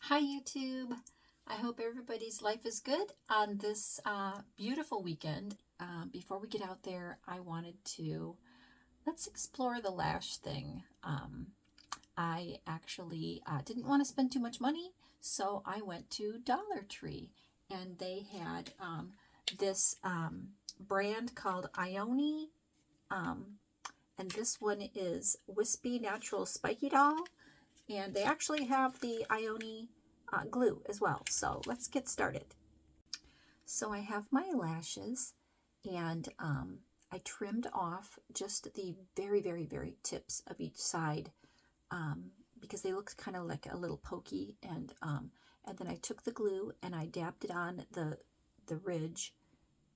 Hi YouTube. I hope everybody's life is good on this beautiful weekend. Before we get out there, I wanted to let's explore the lash thing. I actually didn't want to spend too much money, so I went to Dollar Tree, and they had this brand called Ione, and this one is Wispy Natural Spiky Doll. And they actually have the Ione glue as well. So let's get started. So I have my lashes, and I trimmed off just the very tips of each side because they looked kind of like a little pokey. And then I took the glue and I dabbed it on the ridge,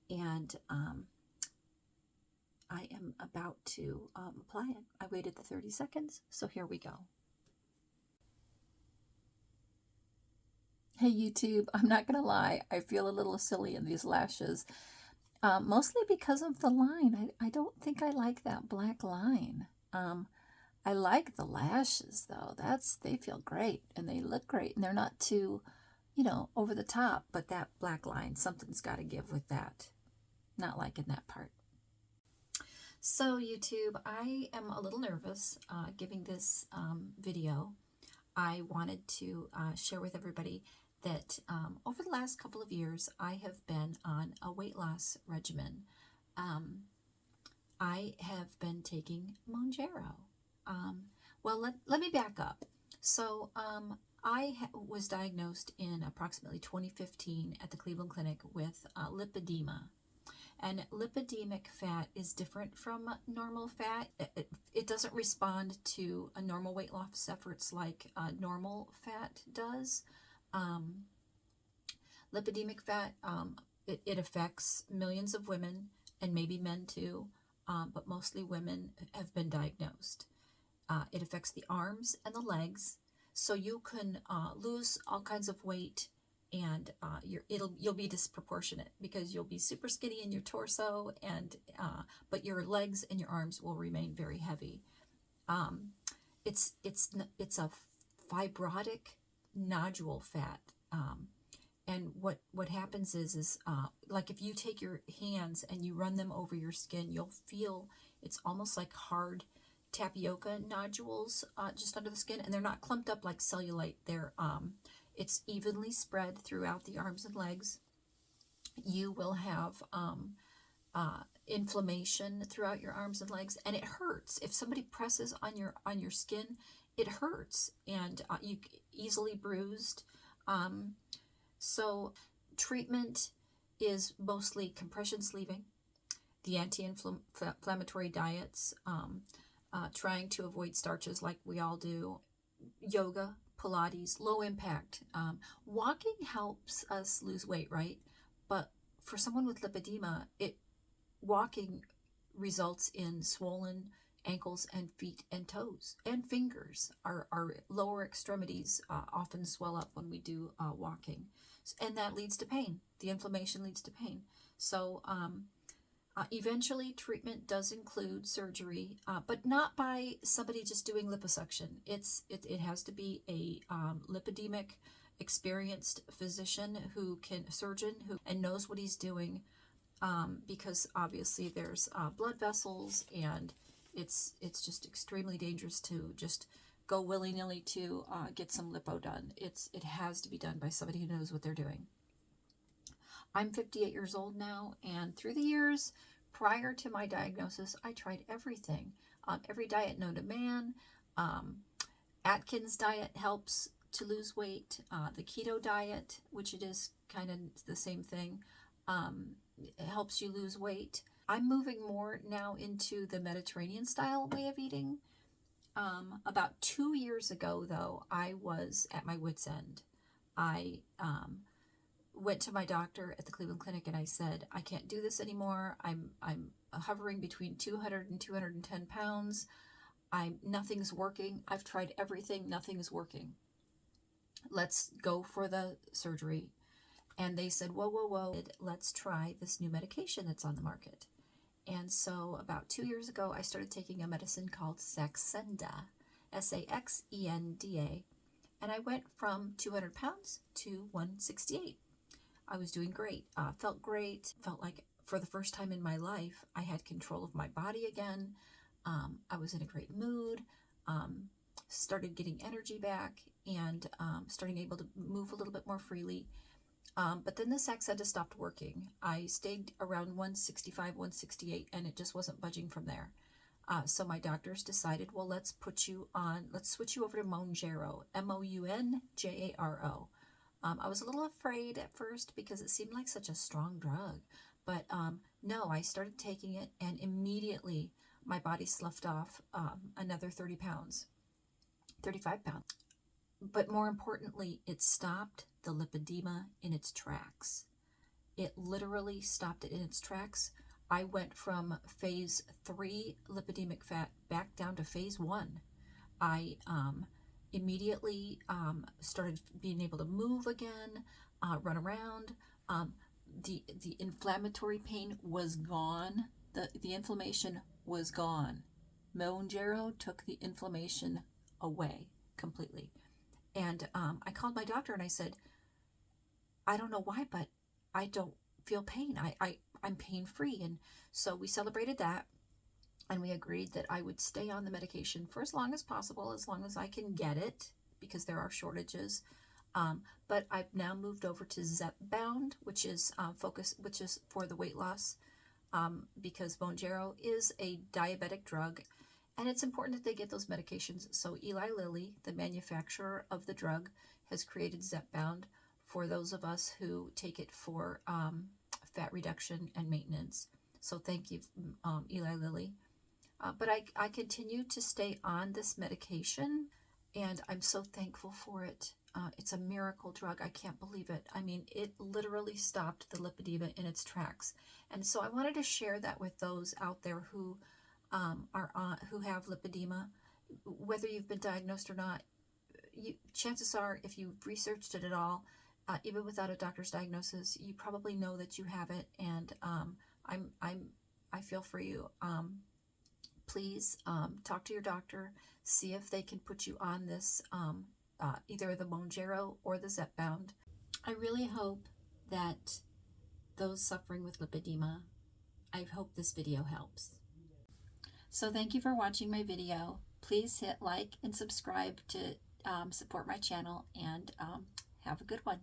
and I am about to apply it. I waited the 30 seconds, so here we go. Hey YouTube, I'm not going to lie, I feel a little silly in these lashes, mostly because of the line. I don't think I like that black line. I like the lashes though. They feel great and they look great and they're not too, over the top, but that black line, something's got to give with that. Not liking that part. So YouTube, I am a little nervous giving this video. I wanted to share with everybody that over the last couple of years, I have been on a weight loss regimen. I have been taking Mounjaro. Well, let me back up. So I was diagnosed in approximately 2015 at the Cleveland Clinic with lipedema. And lipedemic fat is different from normal fat. It doesn't respond to a normal weight loss efforts like normal fat does. Lipedemic fat, it affects millions of women and maybe men too, but mostly women have been diagnosed. It affects the arms and the legs, so you can lose all kinds of weight, and you'll be disproportionate because you'll be super skinny in your torso, and but your legs and your arms will remain very heavy. It's a fibrotic nodule fat, and what happens is like if you take your hands and you run them over your skin, you'll feel it's almost like hard tapioca nodules just under the skin, and they're not clumped up like cellulite. It's evenly spread throughout the arms and legs. You will have inflammation throughout your arms and legs, and it hurts. If somebody presses on your skin, it hurts, and you easily bruised. So treatment is mostly compression sleeving, the anti-inflammatory diets, trying to avoid starches like we all do, yoga, Pilates, low impact. Walking helps us lose weight, right? But for someone with lipedema, walking results in swollen ankles and feet and toes and fingers. Our lower extremities often swell up when we do walking, and that leads to pain. The inflammation leads to pain. So eventually treatment does include surgery, but not by somebody just doing liposuction. It has to be a lipedemic experienced physician surgeon who knows what he's doing, because obviously there's blood vessels, and it's just extremely dangerous to just go willy-nilly to get some lipo done. It has to be done by somebody who knows what they're doing. I'm 58 years old now, and through the years prior to my diagnosis, I tried everything. Every diet known to man. Atkins diet helps to lose weight. The keto diet, which it is kind of the same thing, it helps you lose weight. I'm moving more now into the Mediterranean style way of eating. About 2 years ago, though, I was at my wit's end. I went to my doctor at the Cleveland Clinic and I said, I can't do this anymore. I'm hovering between 200 and 210 pounds. Nothing's working. I've tried everything. Nothing is working. Let's go for the surgery. And they said, whoa, let's try this new medication that's on the market. And so about 2 years ago, I started taking a medicine called Saxenda, Saxenda. and I went from 200 pounds to 168. I was doing great, felt great, felt like for the first time in my life, I had control of my body again. I was in a great mood, started getting energy back, and starting able to move a little bit more freely. But then the sex had to stop working. I stayed around 165, 168, and it just wasn't budging from there. So my doctors decided, well, let's switch you over to Mounjaro, Mounjaro. I was a little afraid at first because it seemed like such a strong drug. But no, I started taking it, and immediately my body sloughed off another 30 pounds, 35 pounds. But more importantly, it stopped the lipedema in its tracks. It literally stopped it in its tracks. I went from phase 3 lipedemic fat back down to phase 1. I immediately started being able to move again, run around. The inflammatory pain was gone. The inflammation was gone. Mounjaro took the inflammation away completely. And I called my doctor and I said, I don't know why, but I don't feel pain. I'm pain-free. And so we celebrated that, and we agreed that I would stay on the medication for as long as possible, as long as I can get it, because there are shortages. But I've now moved over to Zepbound, which is for the weight loss, because Mounjaro is a diabetic drug, and it's important that they get those medications. So Eli Lilly, the manufacturer of the drug, has created Zepbound for those of us who take it for fat reduction and maintenance. So thank you, Eli Lilly. But I continue to stay on this medication, and I'm so thankful for it. It's a miracle drug. I can't believe it. I mean, it literally stopped the lipedema in its tracks. And so I wanted to share that with those out there who who have lipedema. Whether you've been diagnosed or not, chances are, if you've researched it at all, even without a doctor's diagnosis, you probably know that you have it. And I feel for you. Please talk to your doctor, see if they can put you on this, either the Mounjaro or the Zepbound. I really hope that those suffering with lipedema, I hope this video helps. So thank you for watching my video. Please hit like and subscribe to support my channel, and have a good one.